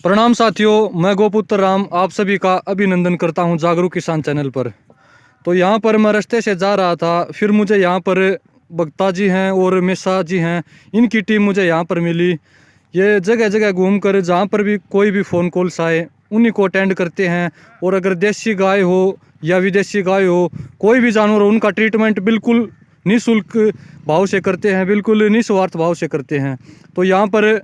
प्रणाम साथियों, मैं गोपुत्र राम आप सभी का अभिनंदन करता हूं जागरूक किसान चैनल पर। तो यहाँ पर मैं रास्ते से जा रहा था, फिर मुझे यहाँ पर बख्ता जी हैं और मिसा जी हैं, इनकी टीम मुझे यहाँ पर मिली। ये जगह जगह घूमकर जहाँ पर भी कोई भी फ़ोन कॉल्स आए उन्हीं को अटेंड करते हैं। और अगर देसी गाय हो या विदेशी गाय हो, कोई भी जानवर हो, उनका ट्रीटमेंट बिल्कुल निःशुल्क भाव से करते हैं, बिल्कुल निस्वार्थ भाव से करते हैं। तो यहाँ पर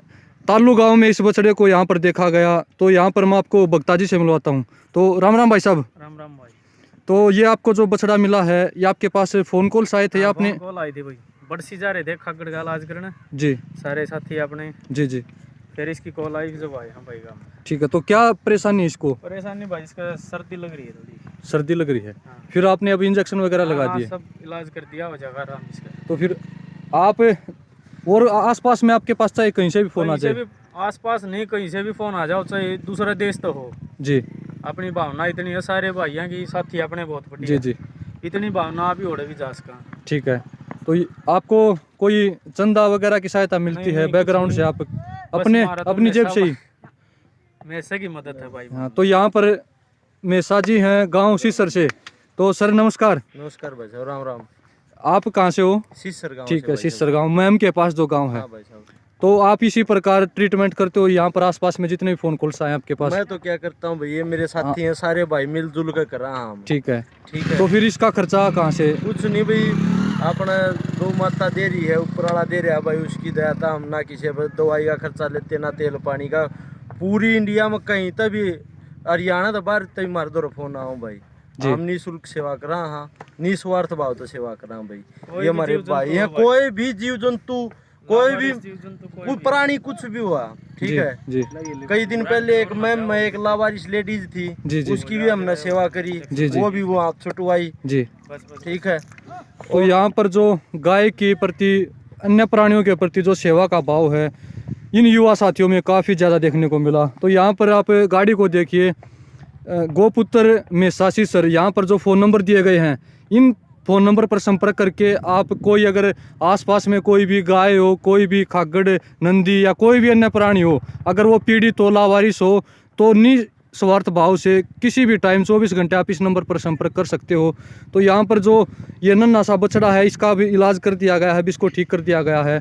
ताल्लू गांव में इस बछड़े को यहाँ पर देखा गया। तो यहाँ पर मैं आपको बख्ता जी से मिलवाता हूँ। तो राम राम भाई साहब। राम राम भाई। तो ये आपको जो बछड़ा मिला है, ये आपके पास फ़ोन कॉल्स आए थे या आपने? कॉल आई थी भाई, बड़सी जा रहे थे खगड़ का इलाज करने जी सारे साथी अपने। जी जी। फिर इसकी कॉल आई जब आए हम भाई गाँव। ठीक है, तो क्या परेशानी है इसको? परेशानी भाई इसका सर्दी लग रही है थोड़ी। सर्दी लग रही है। हाँ। फिर आपने अभी इंजेक्शन वगैरह लगा हाँ, दिए? सब इलाज कर दिया हो जाएगा आराम इसका। तो फिर आप और आसपास में आपके पास चाहे कहीं से भी फ़ोन आ जाए? आस पास नहीं, कहीं से भी फोन आ जाओ, चाहे दूसरा देश तो हो। जी। अपनी भावना इतनी है सारे भाइयों की, साथी अपने बहुत बढ़िया। जी जी। इतनी भावना आप ही ओढ़े भी जा सका। ठीक है, तो आपको कोई चंदा वगैरह की सहायता मिलती है बैकग्राउंड से? आप अपने अपनी जेब से ही? मैसे की मदद है भाई। हाँ, तो यहाँ पर मेसा जी हैं गांव सीसर से। तो सर नमस्कार। नमस्कार भाई साहब, राम राम। आप कहाँ से हो? सीसर गाँव। ठीक है, सीसर गांव मैम के पास जो गांव है। हाँ भाई साहब। तो आप इसी प्रकार ट्रीटमेंट करते हो यहाँ पर आसपास में जितने भी फ़ोन कॉल्स आए आपके पास? मैं तो क्या करता हूँ भैया, मेरे साथी हैं सारे भाई, मिलजुल कर करा हम। ठीक है। ठीक है। तो फिर इसका खर्चा कहाँ से? कुछ नहीं भाई, अपना गौ माता दे रही है, ऊपर वाला दे रहा है भाई, उसकी दया था। हम ना किसी दवाई का खर्चा लेते ना तेल पानी का। पूरी इंडिया में कहीं तभी हरियाणा तो बाहर तभी मार दो फोन आओ भाई। हम निःशुल्क सेवा करा, हाँ निस्वार्थ भाव तो सेवा करा भाई। ये हमारे भाई है, कोई भी जीव जंतु, कोई भी कोई प्राणी कुछ भी हुआ, ठीक है जी। कई दिन पहले एक मैम एक लावारिस लेडीज थी, जी जी। उसकी भी हमने सेवा करी। जी जी। वो भी वो आप छुटवाई। जी। ठीक है। तो यहाँ पर जो गाय के प्रति, अन्य प्राणियों के प्रति जो सेवा का भाव है, इन युवा साथियों में काफ़ी ज़्यादा देखने को मिला। तो यहाँ पर आप गाड़ी को देखिए, गोपुत्र में सासी सर, यहाँ पर जो फ़ोन नंबर दिए गए हैं, इन फ़ोन नंबर पर संपर्क करके आप कोई अगर आसपास में कोई भी गाय हो, कोई भी खागड़ नंदी या कोई भी अन्य प्राणी हो, अगर वो पीड़ित हो, लावारिस हो, तो निस्वार्थ भाव से किसी भी टाइम 24 घंटे आप इस नंबर पर संपर्क कर सकते हो। तो यहाँ पर जो ये नन्हा सा बछड़ा है, इसका भी इलाज कर दिया गया है, अभी इसको ठीक कर दिया गया है।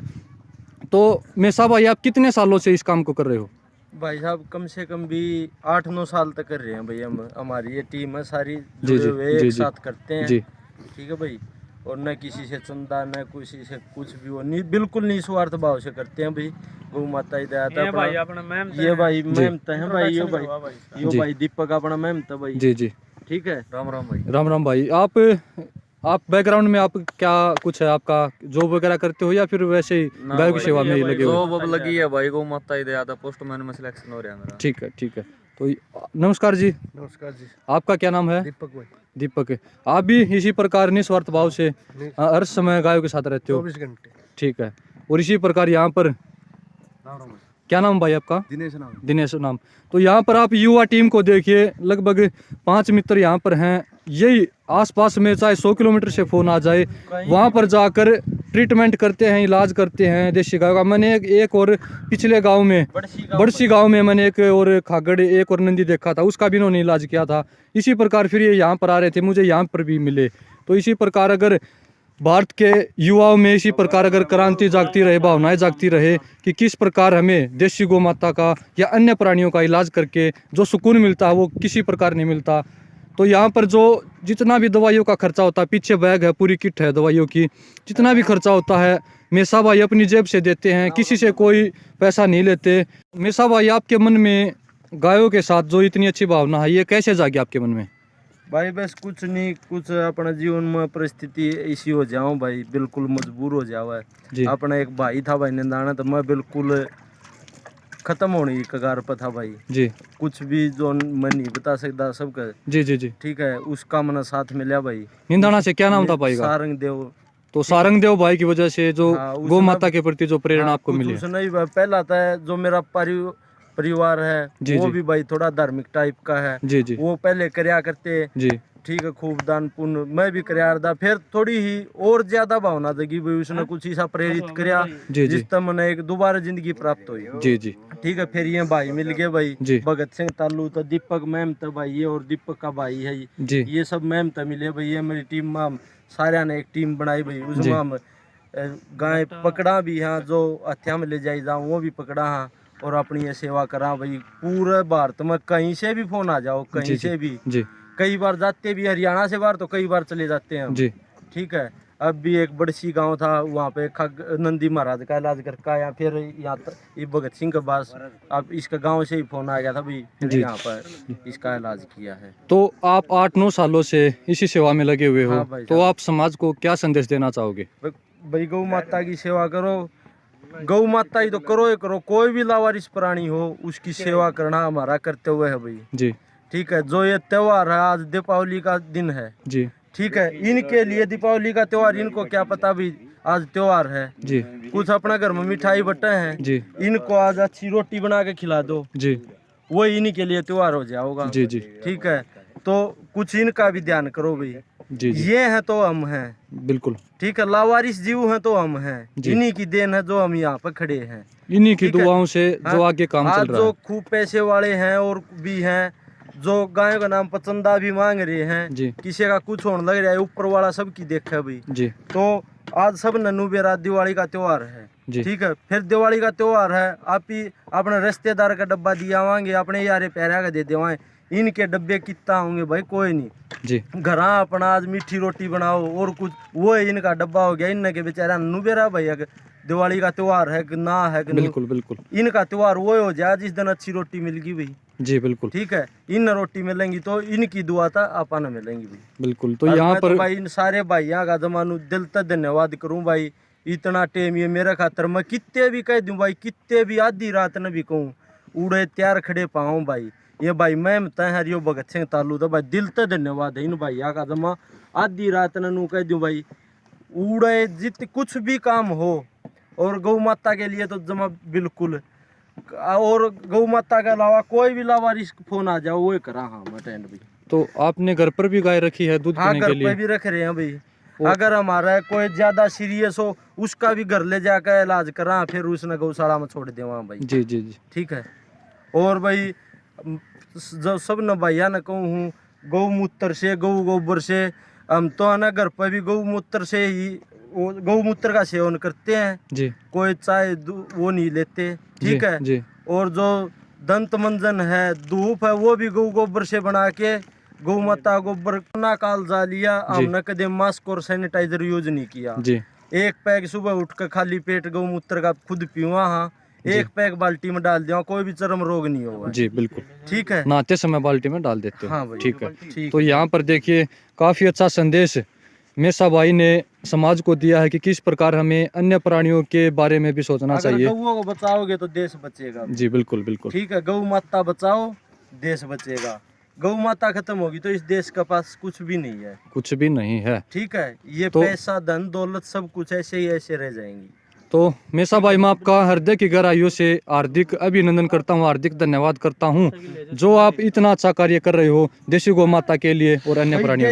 तो मेसा भाई, आप कितने सालों से इस काम को कर रहे हो? भाई साहब कम से कम भी 8-9 साल तक कर रहे हैं भाई। हम हमारी ये टीम है सारी जी जी। जुड़े हुए, एक साथ करते हैं जी। ठीक है भाई। और न किसी से चंदा, न किसी से कुछ भी, वो नहीं, बिल्कुल निस्वार्थ भाव से करते हैं भाई। गौ माता ही दया था। ये भाई मेहनत है भाई, यो भाई दीपक अपना मेहनत है भाई। जी जी। ठीक है। राम राम भाई। राम राम भाई। आप बैकग्राउंड में आप क्या कुछ है, आपका जॉब वगैरह करते हो या फिर वैसे ही गाय की सेवा में ही लगे हो? जॉब अब लगी है भाई, गौ माता ही दया था, पोस्टमैन में सिलेक्शन हो रहा है मेरा। ठीक है ठीक है। तो नमस्कार जी। नमस्कार जी। आपका क्या नाम है? दीपक भाई। दीपक है। आप भी इसी प्रकार निस्वार्थ भाव से हर समय गायों के साथ रहते हो? 24 घंटे। ठीक है। और इसी प्रकार यहाँ पर क्या नाम भाई आपका? दिनेश नाम। दिनेश नाम। तो यहाँ पर आप युवा टीम को देखिए, लगभग 5 मित्र यहाँ पर हैं। यही आसपास में चाहे 100 किलोमीटर से फ़ोन आ जाए, वहाँ पर जाकर ट्रीटमेंट करते हैं, इलाज करते हैं देसी गाय का। मैंने एक और पिछले गांव में, बड़सी गांव में मैंने एक और खागड़, एक और नंदी देखा था, उसका भी इन्होंने इलाज किया था। इसी प्रकार फिर ये यहाँ पर आ रहे थे, मुझे यहाँ पर भी मिले। तो इसी प्रकार अगर भारत के युवाओं में इसी प्रकार अगर क्रांति जागती रहे, भावनाएं जागती रहे कि किस प्रकार हमें देसी गौ माता का या अन्य प्राणियों का इलाज करके जो सुकून मिलता है वो किसी प्रकार नहीं मिलता। तो यहाँ पर जो जितना भी दवाइयों का खर्चा होता है, पीछे बैग है, पूरी किट है दवाइयों की, जितना भी खर्चा होता है मेसा भाई अपनी जेब से देते हैं, किसी से कोई पैसा नहीं लेते। मेसा भाई, आपके मन में गायों के साथ जो इतनी अच्छी भावना है, ये कैसे जागी आपके मन में? भाई बस कुछ नहीं, कुछ अपना जीवन में परिस्थिति ऐसी हो जाओ भाई, बिल्कुल मजबूर हो जाओ है। अपना एक भाई था भाई निंदाना, तो मैं बिल्कुल खत्म होने की कगार पर था भाई जी। कुछ भी जो मैं नहीं बता सकता सबका। जी जी जी। ठीक है, उसका मैंने साथ मिला भाई। निंदाना से क्या नाम था भाई का? सारंग देव। तो सारंग देव भाई की वजह से जो गौ माता के प्रति जो प्रेरणा आपको मिली? नहीं भाई, पहला था जो मेरा परिवार है वो भी भाई थोड़ा धार्मिक टाइप का है। जी जी। वो पहले करया करते जी, ठीक है, खूब दान पुण्य मैं भी करार दा, फिर थोड़ी ही और ज्यादा भावना जगी भाई, उसने कुछ ऐसा प्रेरित कराया जी। जिससे मैंने एक दोबारा जिंदगी प्राप्त हुई। जी जी ठीक है, फिर ये भाई मिल गए भाई, जी। भगत सिंह तालू तो दीपक मैम तो भाई ये, और दीपक का भाई है जी ये सब मैम तो मिले भाई। ये मेरी टीम में हम सारे ने एक टीम बनाई भाई, उसमें हम गाय पकड़ा भी हाँ, जो हत्या में ले जाई जाऊँ वो भी पकड़ा हाँ, और अपनी ये सेवा करा भाई। पूरे भारत में कहीं से भी फोन आ जाओ, कहीं जी, से भी, जी कई बार जाते भी हरियाणा से बाहर तो कई बार चले जाते हैं हम। जी ठीक है, अब भी एक बड़सी गांव था वहाँ पे नंदी महाराज का इलाज करके आया, फिर यहाँ ये भगत सिंह के पास अब इसका गांव से ही फोन आ गया था भाई, फिर जी। यहाँ पर इसका इलाज किया है। तो आप 8-9 सालों से इसी सेवा में लगे हुए हो, हाँ भाई तो आप समाज को क्या संदेश देना चाहोगे? भाई गौ माता की सेवा करो, गौ माता ही तो करो ही करो, कोई भी लावारिस प्राणी हो उसकी सेवा करना हमारा कर्तव्य है भाई। जी ठीक है, जो ये त्योहार है, आज दीपावली का दिन है, जी ठीक है, इनके लिए दीपावली का त्योहार, इनको क्या पता भी आज त्योहार है। जी कुछ अपना घर में मिठाई बटे हैं, जी इनको आज अच्छी रोटी बना के खिला दो, जी वो इन्हीं के लिए त्योहार हो जाओगा। जी जी ठीक है, तो कुछ इनका भी ध्यान करो भाई। जी जी ये है तो हम हैं, बिल्कुल, ठीक है, लावारिस जीव हैं तो हम हैं, जी। इन्हीं की देन है जो हम यहाँ पर खड़े हैं। इन्हीं की ठीक है। दुआओं से जो हाँ, आगे काम आज चल रहा जो है। खूब पैसे वाले हैं और भी हैं जो गायों का नाम पचंदा भी मांग रहे हैं, जी किसी का कुछ होने लग रहा है, ऊपर वाला सबकी देखा है भाई। जी तो आज सब नन्नू बेरा दिवाली का त्योहार है, जी ठीक है, फिर दिवाली का त्योहार है, आप ही अपने रिश्तेदार का डब्बा दिया वांगे, अपने यारे प्यारा का दे देवाएं, इनके डब्बे कितना होंगे भाई, कोई नहीं। जी घर अपना आज मीठी रोटी बनाओ और कुछ, वो है इनका डब्बा हो गया, इनके बेचारा नन्नू बेरा भाई अगर दिवाली का त्योहार है कि ना है कि नहीं, बिल्कुल बिल्कुल इनका त्योहार वो हो जाए जिस दिन अच्छी रोटी मिल गई भाई। जी बिल्कुल ठीक है, इन रोटी मिलेंगी तो इनकी दुआ था आपा न मिलेंगी भाई। बिल्कुल। तो और यहाँ मैं पर भाई इन सारे भाइयों का जमानू दिल तक धन्यवाद करूं भाई, इतना टाइम ये मेरे खातर मैं कितने भी कह दूं भाई, कितने भी आधी रात न भी कहूँ, उड़े त्यार खड़े पाऊँ भाई। ये भाई मैं तय हरियो भगत सिंह तालू तो भाई दिल तक धन्यवाद है इन भाइयों का, जमा आधी रात नू कह दूं भाई, उड़े जित कुछ भी काम हो, और गौ माता के लिए तो जमा बिल्कुल, और गौ माता के अलावा कोई भी लावारिस फोन आ जाओ वो करा हाँ मैं अटेंड भी। तो आपने घर पर भी गाय रखी है दूध हाँ, पीने घर के पे लिए? भी रख रहे हैं भाई, अगर हमारा कोई ज्यादा सीरियस हो उसका भी घर ले जाकर इलाज करा, फिर उसने गौशाला में छोड़ दे वहाँ भाई। जी जी जी ठीक है, और भाई जो सब न भैया न कहूँ हूँ, गौमूत्र से, गौ गोबर से, हम तो है ना घर पर भी गौमूत्र से ही, गौमूत्र का सेवन करते हैं जी कोई चाय वो नहीं लेते। ठीक है जी और जो दंत मंजन है, धूप है, वो भी गौ गोबर से बना के, गौ माता गोबर ना काल जा लिया, हमने कदम मास्क और सैनिटाइजर यूज नहीं किया। जी एक पैक सुबह उठ कर खाली पेट गौमूत्र का खुद पीवा हाँ, एक पैक बाल्टी में डाल दिया, कोई भी चर्म रोग नहीं होगा। जी बिल्कुल, ठीक है, नहाते समय बाल्टी में डाल देते हो। हाँ भाई, ठीक है। ठीक। तो यहाँ पर देखिए काफी अच्छा संदेश मेसा भाई ने समाज को दिया है कि किस प्रकार हमें अन्य प्राणियों के बारे में भी सोचना अगर चाहिए। गौओं को बचाओगे तो देश बचेगा। जी बिल्कुल बिल्कुल। ठीक है, गौ माता बचाओ देश बचेगा, गौ माता खत्म होगी तो इस देश के पास कुछ भी नहीं है, कुछ भी नहीं है। ठीक है, ये तो पैसा धन दौलत सब कुछ ऐसे ही ऐसे रह जाएंगी। तो मेसा भाई मैं आपका हृदय की गहराइयों से हार्दिक अभिनंदन करता हूँ, हार्दिक धन्यवाद करता हूँ जो आप इतना अच्छा कार्य कर रहे हो देशी गौ माता के लिए और अन्य प्राणियों